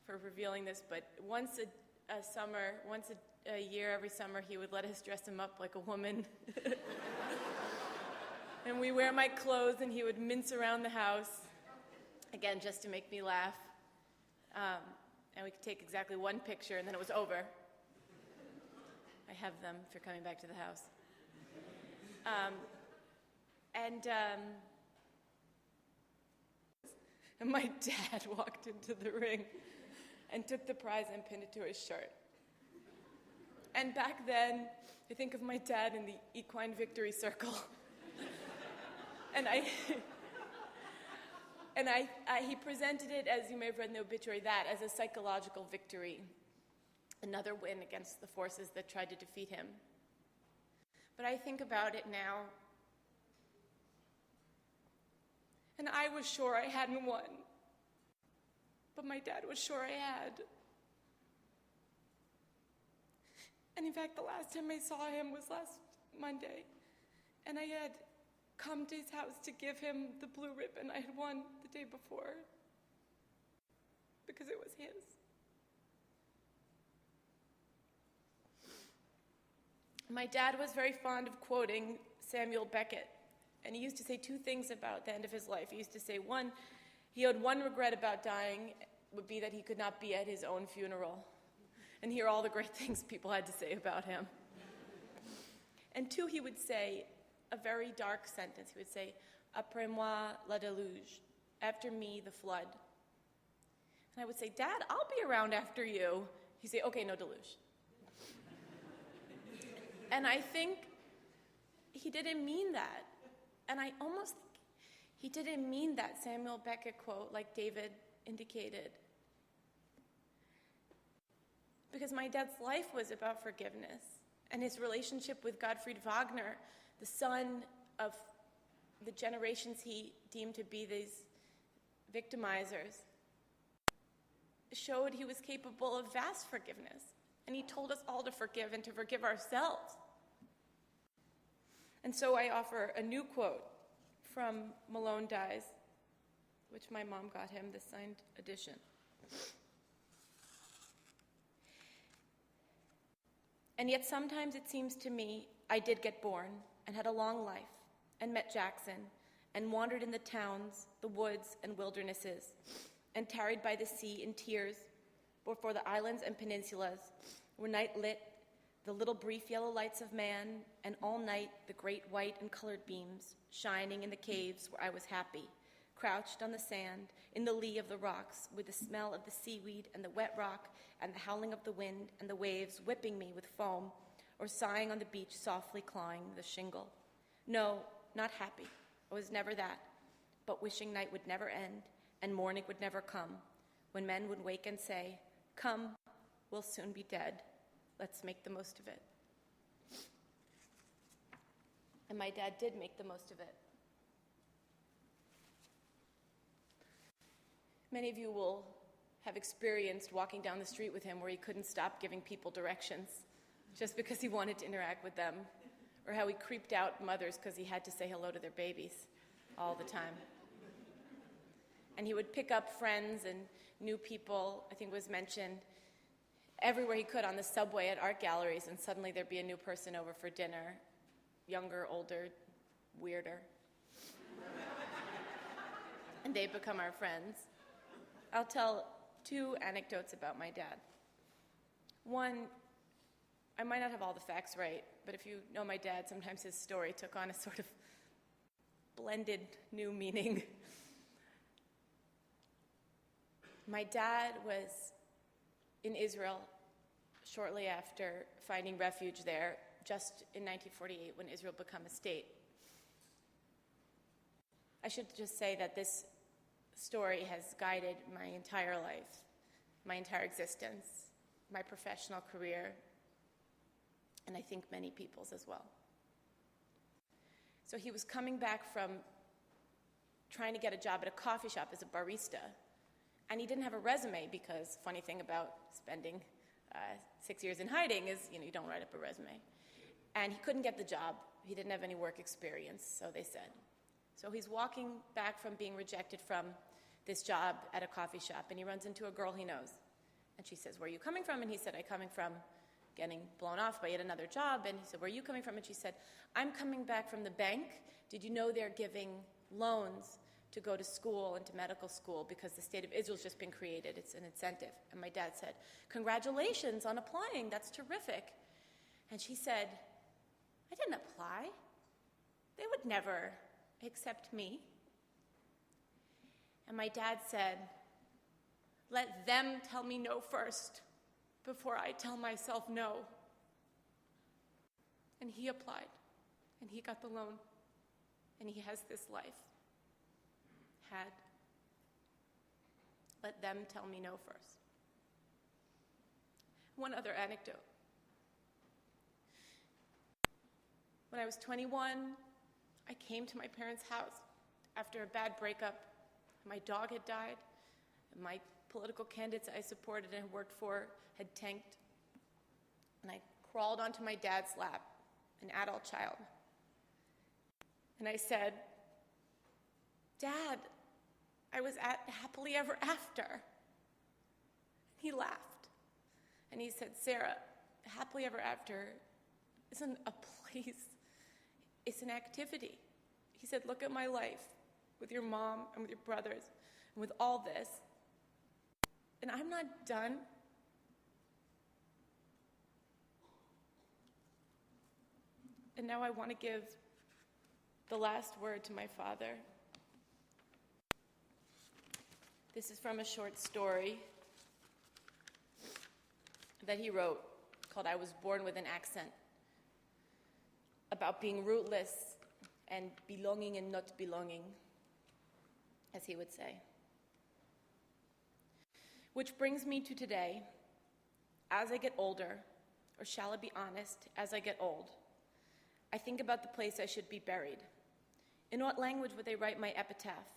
for revealing this, but once a year, every summer, he would let us dress him up like a woman. And we wear my clothes, and he would mince around the house, again, just to make me laugh. And we could take exactly one picture, and then it was over. I have them if you're coming back to the house. And my dad walked into the ring and took the prize and pinned it to his shirt. And back then, I think of my dad in the equine victory circle. And he presented it, as you may have read in the obituary, that as a psychological victory, another win against the forces that tried to defeat him. But I think about it now, and I was sure I hadn't won, but my dad was sure I had. And in fact, the last time I saw him was last Monday, and I had come to his house to give him the blue ribbon I had won the day before, because it was his. My dad was very fond of quoting Samuel Beckett, and he used to say two things about the end of his life. He used to say, one, he had one regret about dying would be that he could not be at his own funeral and hear all the great things people had to say about him. And two, he would say a very dark sentence. He would say, "Après moi, la déluge," after me, the flood. And I would say, "Dad, I'll be around after you." He'd say, "Okay, no deluge." And I think he didn't mean that. And I almost think he didn't mean that Samuel Beckett quote, like David indicated. Because my dad's life was about forgiveness, and his relationship with Gottfried Wagner, the son of the generations he deemed to be these victimizers, showed he was capable of vast forgiveness. And he told us all to forgive and to forgive ourselves. And so I offer a new quote from Malone Dies, which my mom got him, the signed edition. "And yet sometimes it seems to me I did get born and had a long life and met Jackson and wandered in the towns, the woods and wildernesses and tarried by the sea in tears before the islands and peninsulas where night lit the little brief yellow lights of man, and all night the great white and colored beams shining in the caves where I was happy, crouched on the sand in the lee of the rocks with the smell of the seaweed and the wet rock and the howling of the wind and the waves whipping me with foam, or sighing on the beach softly clawing the shingle. No, not happy. I was never that, but wishing night would never end and morning would never come, when men would wake and say, 'Come, we'll soon be dead. Let's make the most of it.'" And my dad did make the most of it. Many of you will have experienced walking down the street with him where he couldn't stop giving people directions just because he wanted to interact with them, or how he creeped out mothers because he had to say hello to their babies all the time. And he would pick up friends and new people, I think was mentioned, everywhere he could, on the subway, at art galleries, and suddenly there'd be a new person over for dinner, younger, older, weirder. And they'd become our friends. I'll tell two anecdotes about my dad. One, I might not have all the facts right, but if you know my dad, sometimes his story took on a sort of blended new meaning. My dad was in Israel shortly after finding refuge there, just in 1948 when Israel became a state. I should just say that this story has guided my entire life, my entire existence, my professional career, and I think many people's as well. So he was coming back from trying to get a job at a coffee shop as a barista, and he didn't have a resume because, funny thing about spending 6 years in hiding is, you don't write up a resume. And he couldn't get the job. He didn't have any work experience, so they said. So he's walking back from being rejected from this job at a coffee shop, and he runs into a girl he knows. And she says, "Where are you coming from?" And he said, "I'm coming from getting blown off by yet another job." And he said, "Where are you coming from?" And she said, "I'm coming back from the bank. Did you know they're giving loans to go to school and to medical school because the state of Israel's just been created. It's an incentive." And my dad said, "Congratulations on applying. That's terrific." And she said, "I didn't apply. They would never accept me." And my dad said, "Let them tell me no first before I tell myself no." And he applied, and he got the loan, and he has this life. Had. Let them tell me no first. One other anecdote. When I was 21, I came to my parents' house after a bad breakup. My dog had died, and my political candidates I supported and worked for had tanked. And I crawled onto my dad's lap, an adult child. And I said, "Dad, I was at happily ever after." He laughed. And he said, "Sarah, happily ever after isn't a place, it's an activity." He said, "Look at my life with your mom and with your brothers and with all this. And I'm not done." And now I want to give the last word to my father. This is from a short story that he wrote called "I Was Born with an Accent," about being rootless and belonging and not belonging, as he would say. Which brings me to today. As I get older, or shall I be honest, as I get old, I think about the place I should be buried. In what language would they write my epitaph?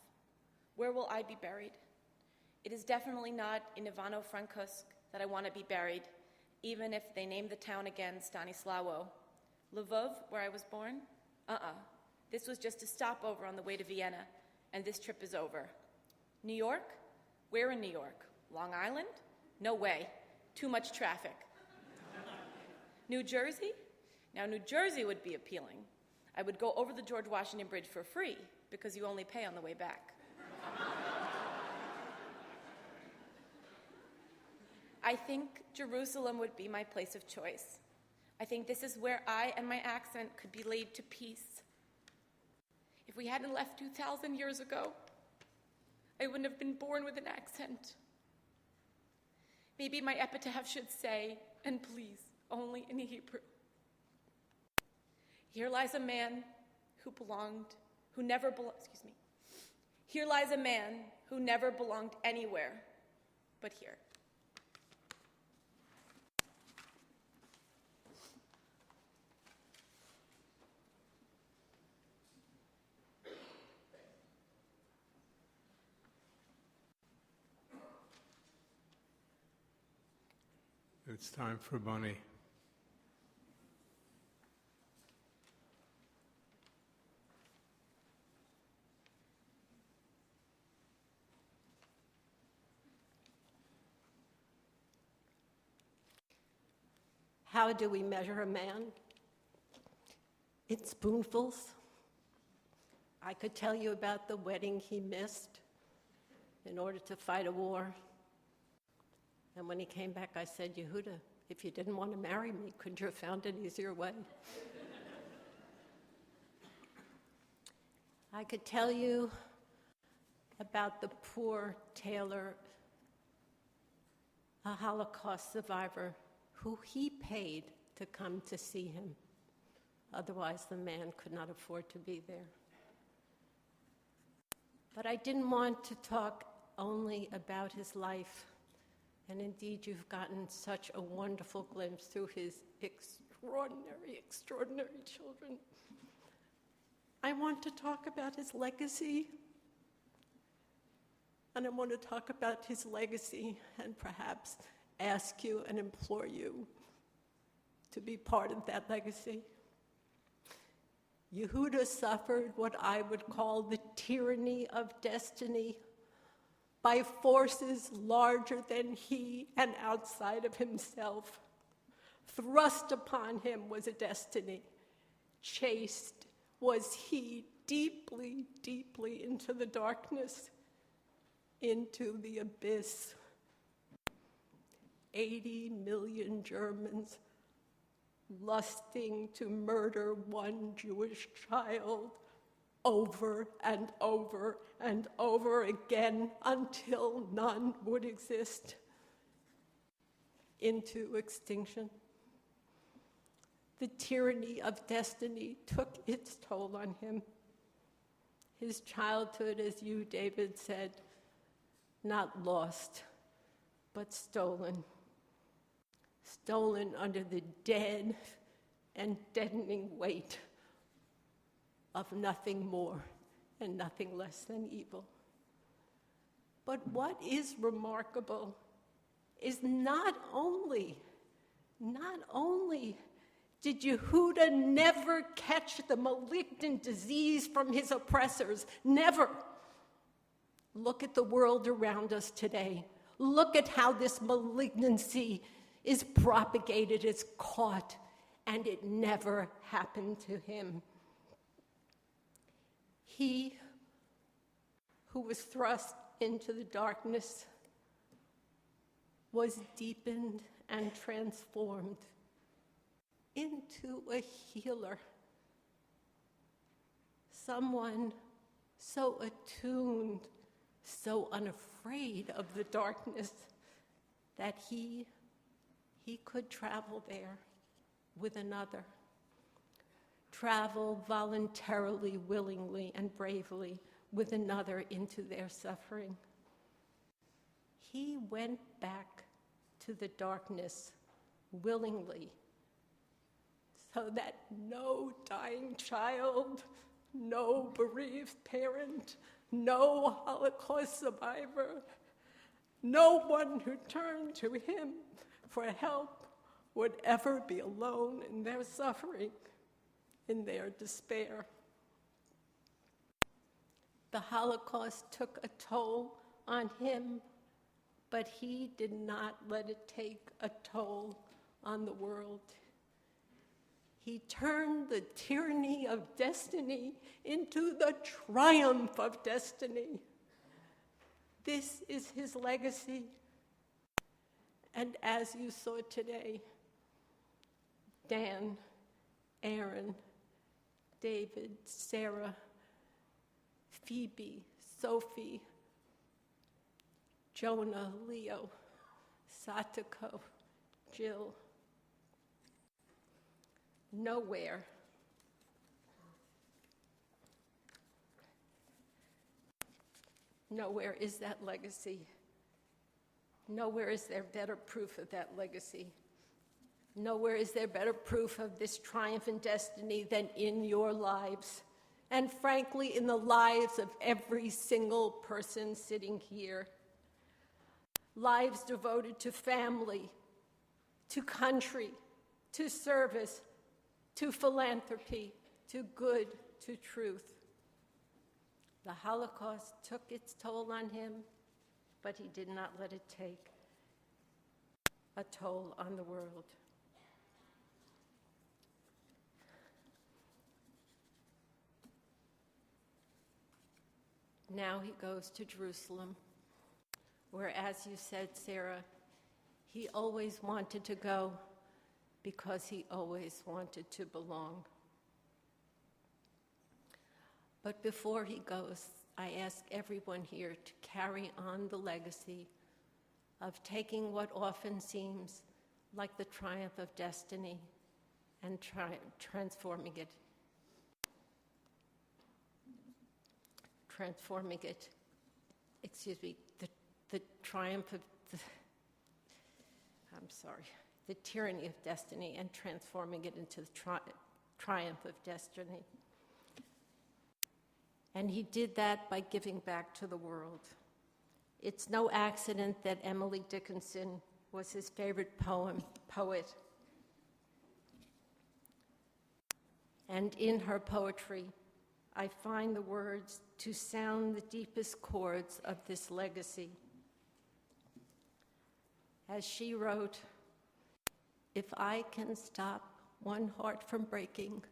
Where will I be buried? It is definitely not in Ivano-Frankivsk that I want to be buried, even if they name the town again Stanislawo. Lvov, where I was born? This was just a stopover on the way to Vienna, and this trip is over. New York? Where in New York? Long Island? No way. Too much traffic. New Jersey? Now, New Jersey would be appealing. I would go over the George Washington Bridge for free, because you only pay on the way back. I think Jerusalem would be my place of choice. I think this is where I and my accent could be laid to peace. If we hadn't left 2,000 years ago, I wouldn't have been born with an accent. Maybe my epitaph should say, and please, only in Hebrew. Here lies a man who never belonged anywhere but here. It's time for Bunny. How do we measure a man? In spoonfuls. I could tell you about the wedding he missed in order to fight a war. And when he came back, I said, "Yehuda, If you didn't want to marry me, couldn't you have found an easier way? I could tell you about the poor tailor, a Holocaust survivor, who he paid to come to see him. Otherwise, the man could not afford to be there. But I didn't want to talk only about his life. And indeed, you've gotten such a wonderful glimpse through his extraordinary children. I want to talk about his legacy. And I want to talk about his legacy and perhaps ask you and implore you to be part of that legacy. Yehuda suffered what I would call the tyranny of destiny by forces larger than he and outside of himself. Thrust upon him was a destiny. Chased was he deeply, deeply into the darkness, into the abyss. 80 million Germans lusting to murder one Jewish child over and over and over again until none would exist, into extinction. The tyranny of destiny took its toll on him. His childhood, as you, David, said, not lost, but stolen. Stolen under the dead and deadening weight of nothing more and nothing less than evil. But what is remarkable is not only did Yehuda never catch the malignant disease from his oppressors, never. Look at the world around us today. Look at how this malignancy is propagated, is caught, and it never happened to him. He who was thrust into the darkness was deepened and transformed into a healer, someone so attuned, so unafraid of the darkness that he could travel there with another, travel voluntarily, willingly, and bravely with another into their suffering. He went back to the darkness willingly, so that no dying child, no bereaved parent, no Holocaust survivor, no one who turned to him for help would ever be alone in their suffering, in their despair. The Holocaust took a toll on him, but he did not let it take a toll on the world. He turned the tyranny of destiny into the triumph of destiny. This is his legacy. And as you saw today, Dan, Aaron, David, Sarah, Phoebe, Sophie, Jonah, Leo, Satiko, Jill. Nowhere is that legacy. Nowhere is there better proof of that legacy. Nowhere is there better proof of this triumph in destiny than in your lives, and frankly, in the lives of every single person sitting here. Lives devoted to family, to country, to service, to philanthropy, to good, to truth. The Holocaust took its toll on him, but he did not let it take a toll on the world. Now he goes to Jerusalem, where, as you said, Sarah, He always wanted to go because he always wanted to belong. But before he goes, I ask everyone here to carry on the legacy of taking what often seems like the triumph of destiny and transforming it. The triumph of the tyranny of destiny and transforming it into the triumph of destiny. And he did that by giving back to the world. It's no accident that Emily Dickinson was his favorite poet. And in her poetry, I find the words to sound the deepest chords of this legacy. As she wrote, "If I can stop one heart from breaking,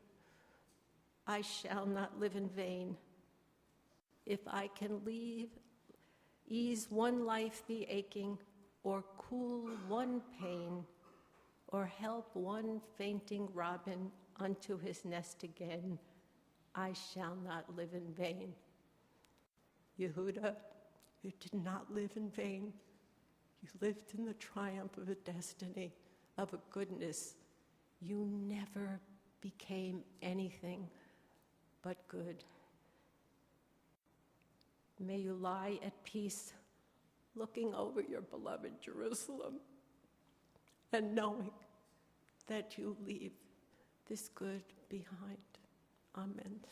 I shall not live in vain. If I can ease one life the aching, or cool one pain, or help one fainting robin unto his nest again, I shall not live in vain." Yehuda, you did not live in vain. You lived in the triumph of a destiny, of a goodness. You never became anything but good. May you lie at peace, looking over your beloved Jerusalem and knowing that you leave this good behind. Amen.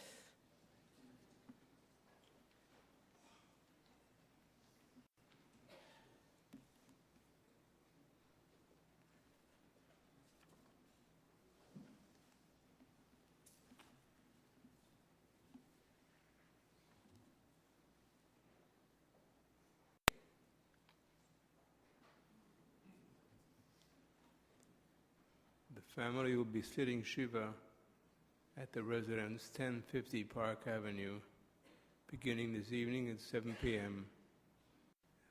The family will be sitting Shiva at the residence 1050 Park Avenue, beginning this evening at 7 p.m.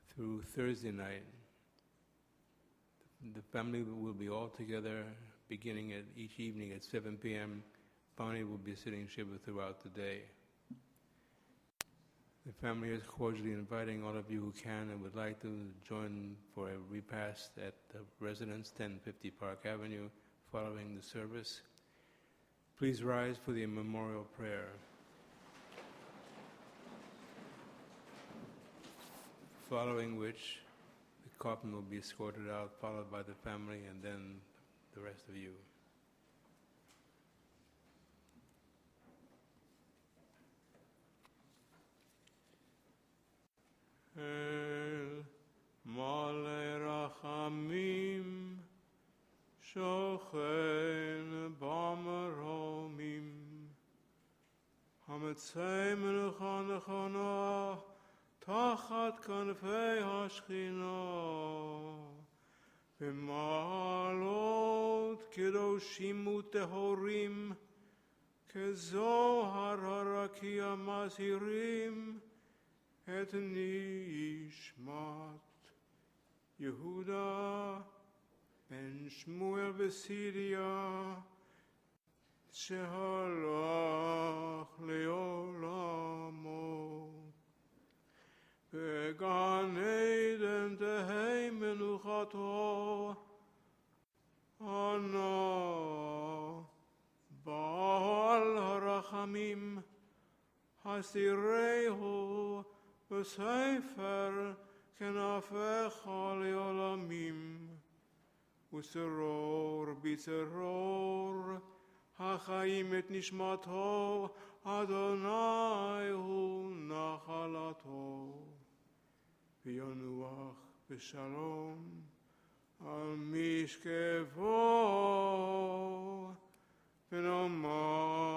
through Thursday night. The family will be all together beginning at each evening at 7 p.m. Bonnie will be sitting Shiva throughout the day. The family is cordially inviting all of you who can and would like to join for a repast at the residence 1050 Park Avenue following the service. Please rise for the memorial prayer. Following which, the coffin will be escorted out, followed by the family and then the rest of you. El Malei Rachamim Shochen Bamaromim Hametzei Menucha Nechona Tachat Kanfei Hashchina B'malot Kedoshim Utehorim Kezohar Harakia Masirim Et Nishmat Yehuda Ben Shmuel Besidia Shehalach Leolamo Began Eden Tehei Menuchato Ana Baal Harachamim Hasirehu V'sefer Kenafecha Leolamim Useror Biseror Hachaim et Nishmato Adonai Hu Nachalato V'yonuach B'shalom Al Mishkevo V'nomar